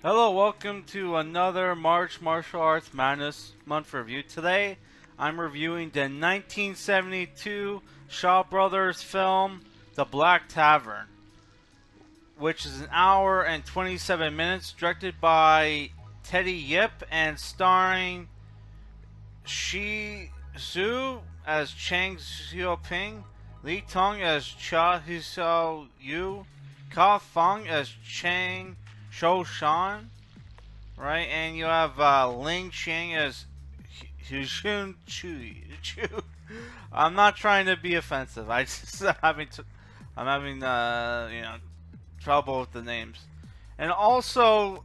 Hello, welcome to another March Martial Arts Madness month review. Today, I'm reviewing the 1972 Shaw Brothers film, The Black Tavern, which is an hour and 27 minutes, directed by Teddy Yip and starring Shih Szu as Chang Xiaoping, Tung as Cha Hisao Yu, Feng as Chang Shou-shan, right? And you have Ling Ching as Hujun Chu. I'm not trying to be offensive. I just I'm having trouble with the names. And also,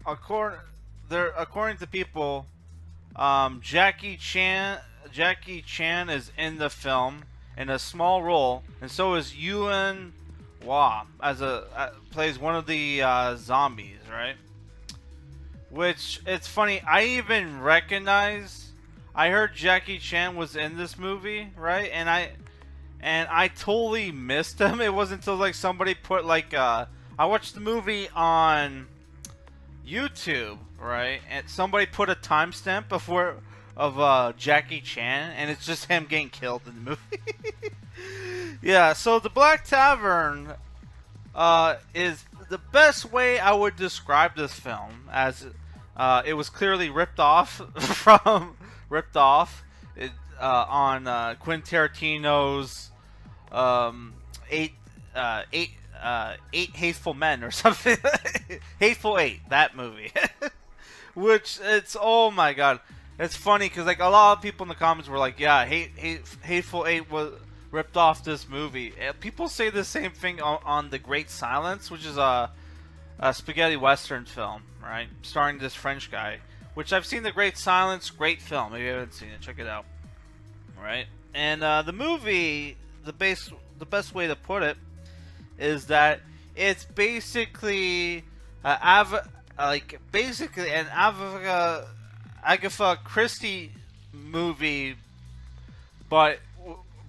according to people, Jackie Chan is in the film in a small role, and so is Yuen as plays one of the zombies, right? Which it's funny. I even recognize. I heard Jackie Chan was in this movie, right? And I totally missed him. It wasn't until like somebody put I watched the movie on YouTube, right? And somebody put a timestamp of Jackie Chan, and it's just him getting killed in the movie. Yeah. So the Black Tavern is the best way I would describe this film, as it was clearly ripped off from ripped off it, on Quentin Tarantino's eight eight hateful men or something. Hateful Eight, that movie. Which it's, oh my god, it's funny because like a lot of people in the comments were like, yeah, Hateful Eight was ripped off this movie. People say the same thing on The Great Silence, which is a spaghetti western film, right, starring this French guy. Which I've seen. The Great Silence, great film. Maybe you haven't seen it, check it out. Right, and the movie, the best way to put it is that it's basically basically an Agatha Christie movie, but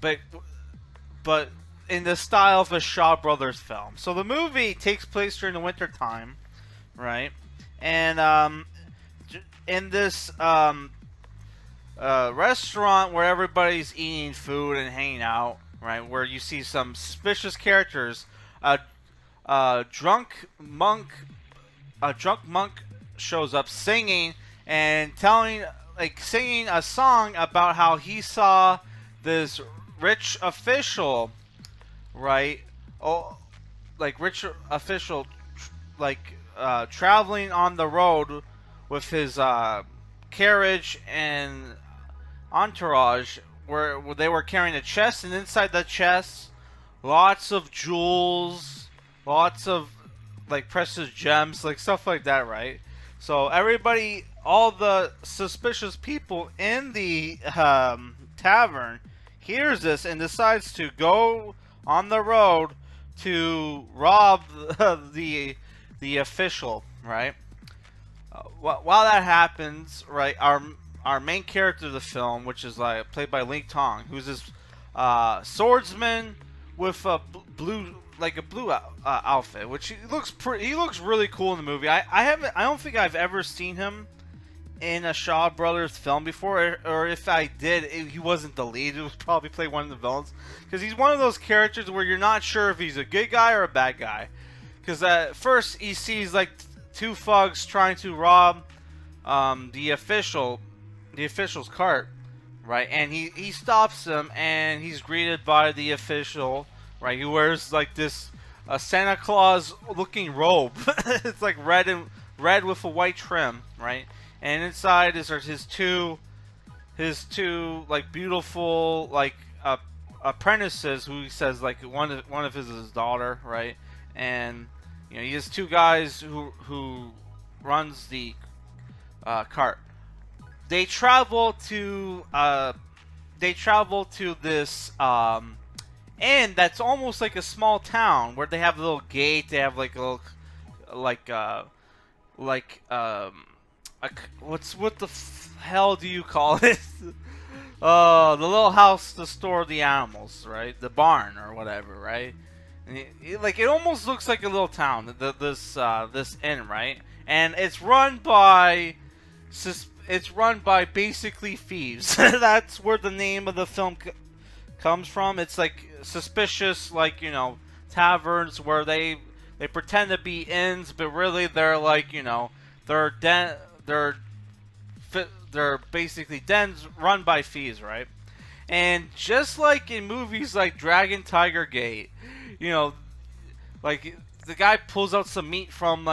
but but in the style of a Shaw Brothers film. So the movie takes place during the winter time, right? And in this restaurant where everybody's eating food and hanging out, right? Where you see some suspicious characters. A, a drunk monk, a drunk monk shows up singing and singing a song about how he saw this rich official, right? Oh, like rich official, traveling on the road with his carriage and entourage, where they were carrying a chest, and inside the chest, lots of jewels, lots of like precious gems, like stuff like that, right? So everybody, all the suspicious people in the tavern, hears this and decides to go on the road to rob the official, right? While that happens, right, our main character of the film, which is played by Tung, who's this swordsman with a blue outfit, which he looks really cool in the movie. I don't think I've ever seen him in a Shaw Brothers film before, or if I did, he wasn't the lead. It was probably played one of the villains, because he's one of those characters where you're not sure if he's a good guy or a bad guy. Because at first he sees like two thugs trying to rob the official's cart, right? And he stops them, and he's greeted by the official, right? He wears like this Santa Claus looking robe. It's like red with a white trim, right? And inside is his two like beautiful apprentices, who he says like one of his is his daughter, right? And he has two guys who runs the cart. They travel to this inn that's almost like a small town, where they have a little gate. They have like a little like what the hell do you call it? The little house to store the animals, right? The barn or whatever, right? And like it almost looks like a little town. This inn, right? And it's run by basically thieves. That's where the name of the film comes from. It's like suspicious, like taverns where they pretend to be inns, but really they're like they're they're basically dens run by thieves, right? And just like in movies like Dragon Tiger Gate, you know, like the guy pulls out some meat from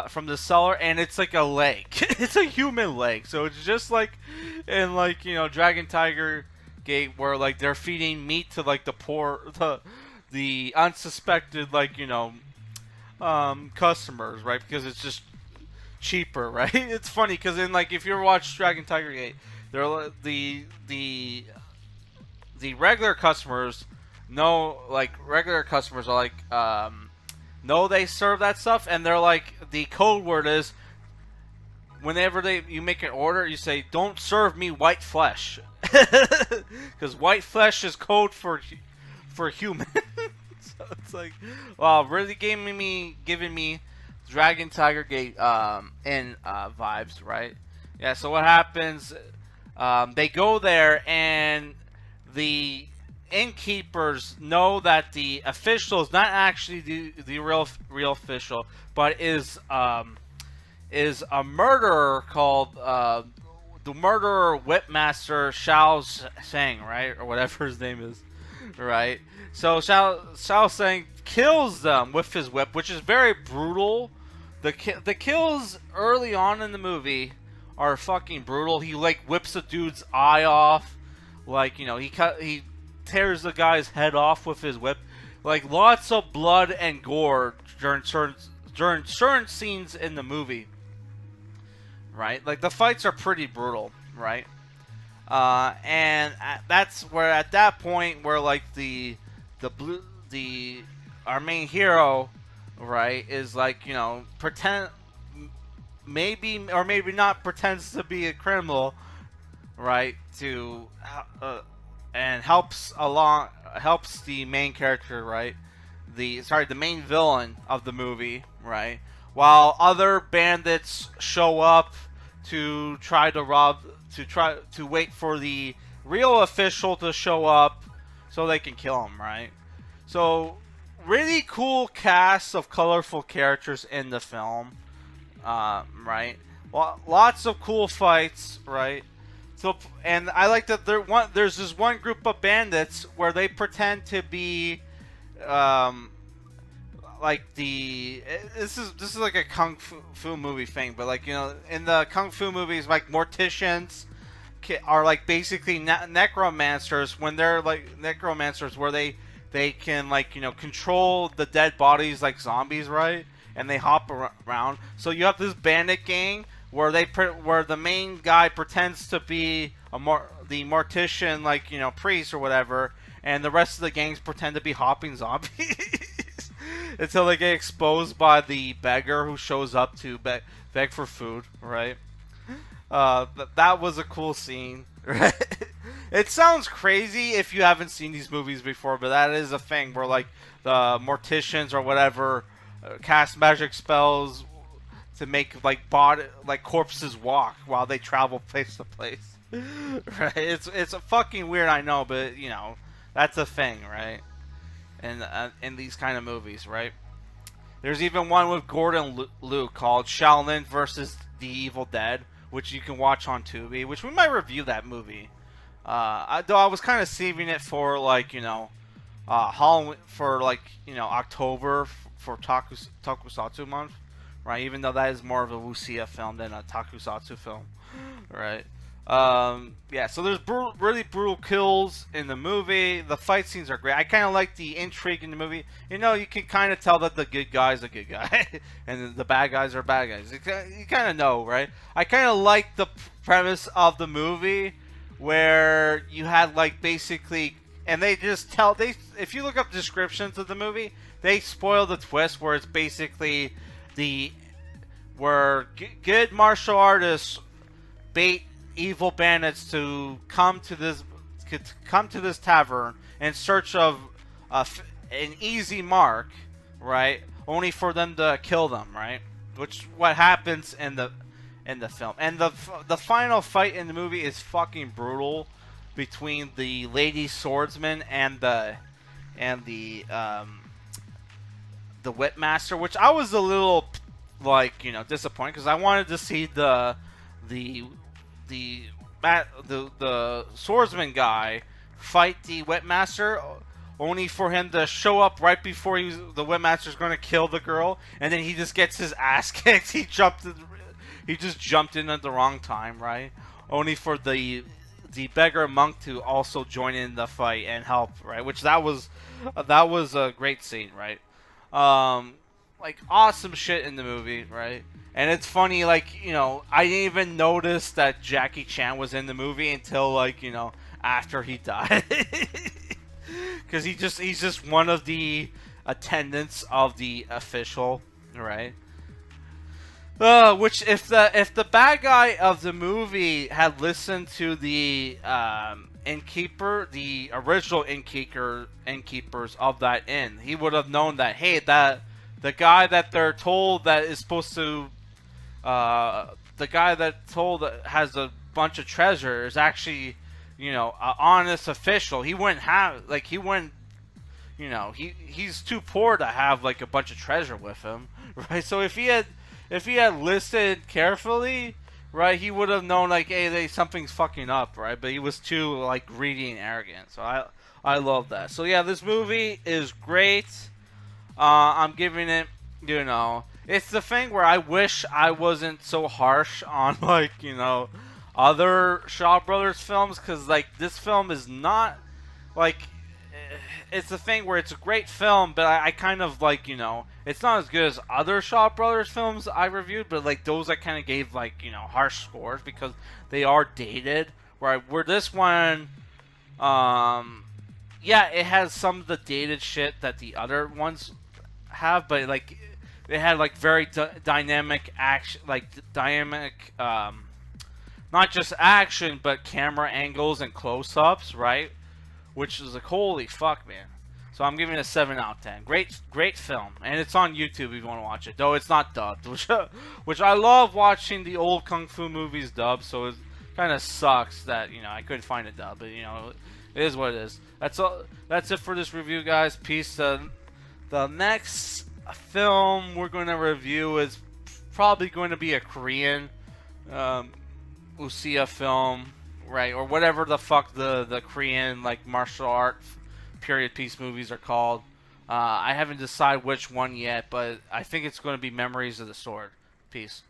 from the cellar, and it's like a leg. It's a human leg. So it's just like in Dragon Tiger Gate, where like they're feeding meat to like the poor, the unsuspected customers, right? Because it's just cheaper, right? It's funny because in like if you ever watch Dragon Tiger Gate, they're the regular customers regular customers are know they serve that stuff, and they're like, the code word is whenever you make an order, you say, don't serve me white flesh, because white flesh is code for human. So it's like, wow, really giving me Dragon Tiger Gate in vibes, right? Yeah. So what happens? They go there, and the innkeepers know that the official is not actually the real official, but is a murderer called the murderer whipmaster Feng, right, or whatever his name is, right? So Xiao Feng kills them with his whip, which is very brutal. The kills early on in the movie are fucking brutal. He like whips a dude's eye off, he tears the guy's head off with his whip. Like, lots of blood and gore during certain scenes in the movie, right? Like, the fights are pretty brutal, right? And that's where, at that point, where like our main hero, right, is like pretend maybe or maybe not pretends to be a criminal, right, to and helps the main character, right, the main villain of the movie, right, while other bandits show up to try to wait for the real official to show up so they can kill him, right? So really cool cast of colorful characters in the film, right? Lots of cool fights, right? So, and I like that there's this one group of bandits where they pretend to be, this is like a kung fu movie thing, but like in the kung fu movies, like morticians are like basically necromancers, when they're like necromancers where they can control the dead bodies like zombies, right? And they hop around. So you have this bandit gang where where the main guy pretends to be the mortician, priest or whatever, and the rest of the gangs pretend to be hopping zombies until they get exposed by the beggar who shows up to beg for food, right? That was a cool scene, right? It sounds crazy if you haven't seen these movies before, but that is a thing where like the morticians or whatever cast magic spells to make corpses walk while they travel place to place. Right? It's a fucking weird, I know, but that's a thing, right? And in these kind of movies, right? There's even one with Gordon Liu called Shaolin versus the Evil Dead, which you can watch on Tubi, which we might review that movie. Though I was kind of saving it for Halloween, for October for Tokusatsu month, right? Even though that is more of a wuxia film than a Tokusatsu film, right? Yeah, so there's really brutal kills in the movie. The fight scenes are great. I kind of like the intrigue in the movie. You can kind of tell that the good guy's a good guy and the bad guys are bad guys. You kind of know, right? I kind of like the premise of the movie where you had basically, and they just if you look up descriptions of the movie, they spoil the twist where it's basically where good martial artists bait evil bandits to come to this tavern in search of an easy mark, right? Only for them to kill them, right? Which what happens in the film. And the final fight in the movie is fucking brutal between the lady swordsman and the whipmaster, which I was a little like disappointed because I wanted to see the the the swordsman guy fight the whipmaster, only for him to show up right before the whipmaster's going to kill the girl, and then he just gets his ass kicked. He just jumped in at the wrong time, right? Only for the beggar monk to also join in the fight and help, right? Which that was a great scene, right? Like awesome shit in the movie, right? And it's funny, like I didn't even notice that Jackie Chan was in the movie until like after he died, because he's just one of the attendants of the official, right? Which if the bad guy of the movie had listened to the innkeeper, the original innkeepers of that inn, he would have known that, hey, that the guy that they're told that is supposed to the guy that told that has a bunch of treasure is actually an honest official. He wouldn't have like he wouldn't he's too poor to have like a bunch of treasure with him, right? So if he had listened carefully, right, he would have known like, hey, something's fucking up, right? But he was too like greedy and arrogant. So I love that. So yeah, this movie is great. I'm giving it, it's the thing where I wish I wasn't so harsh on like other Shaw Brothers films, because like this film is not like it's the thing where it's a great film, but I kind of like it's not as good as other Shaw Brothers films I reviewed, but like those I kind of gave like harsh scores because they are dated. Where this one, yeah, it has some of the dated shit that the other ones have, but like it had like very dynamic action, like dynamic, not just action but camera angles and close-ups, right? Which is like, holy fuck, man. So I'm giving it a 7 out of 10. Great film, and it's on YouTube if you want to watch it. Though it's not dubbed, which I love watching the old kung fu movies dubbed. So it kind of sucks that I couldn't find a dub, but it is what it is. That's all. That's it for this review, guys. Peace. The next film we're going to review is probably going to be a Korean Usia film, right, or whatever the fuck the Korean like martial art period piece movies are called. I haven't decided which one yet, but I think it's going to be Memories of the Sword. Peace.